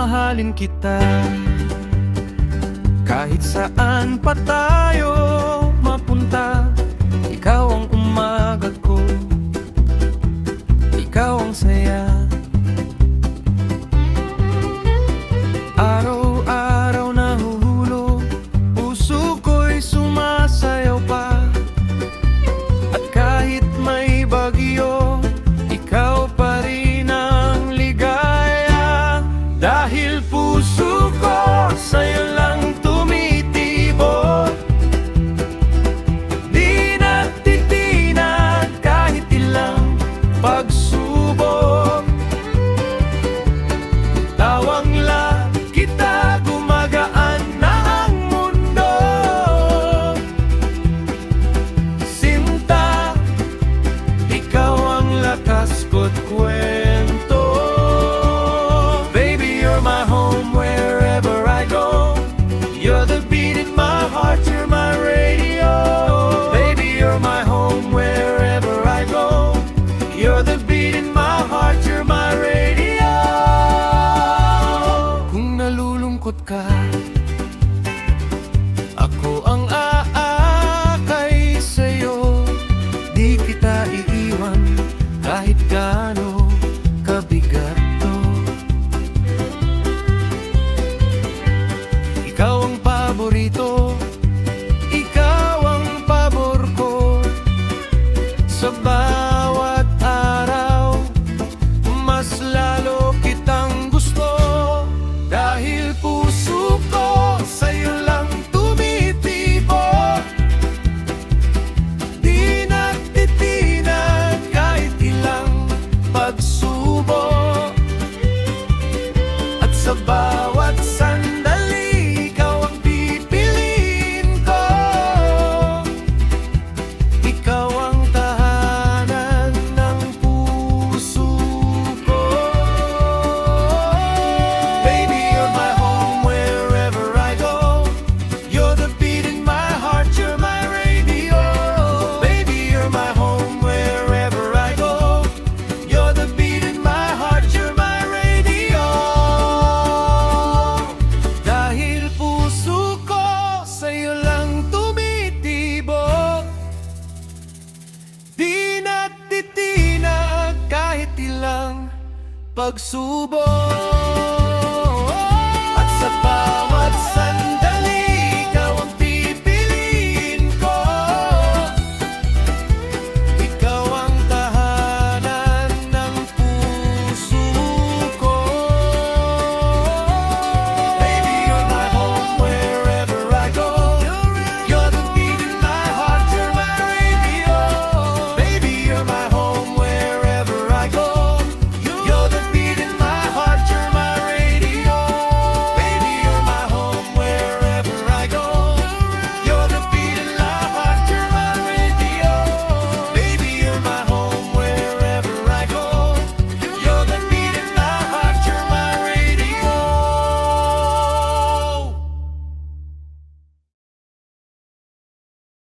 mamahalin kita. Kahit saan pa tayo mapunta, ikaw ang umaga ko, ikaw ang saya. Araw-araw nahuhulog, puso ko'y sumasayaw pa. At kahit may bagyo, ikaw pa rin ang ligaya. Dahil puso ko sa'yo lang tumitibok, di natitinag kahit ilang pagsubok. Tawang lang kita, gumagaan na ang mundo. Sinta, ikaw ang lakas ko't kwento. Baby, you're my home wherever I go. You're the beat in my heart, you're my radio. Baby, you're my home wherever I go. You're the beat in my heart, you're my radio. Kung nalulungkot ka, ako ang aakay sa'yo. Di kita iiwan kahit gaano kabigat to. Ikaw ang paborito, ikaw ang pabor ko. Sa bawat araw, mas lalo kitang gusto. Dahil puso ko sa'yo lang tumitibok, di natitinag kahit ilang pagsubok. At sa bawat sandali, ikaw ang pipiliin ko. Ikaw ang tahanan ng puso ko. Baby, you're my home wherever I go. You're the beat in my heart, you're my radio. Baby, you're my home wherever I go. You're the beat in my heart, you're my radio. Dahil puso ko sa'yo lang tumitibok, di natitinag kahit ilang pagsubok.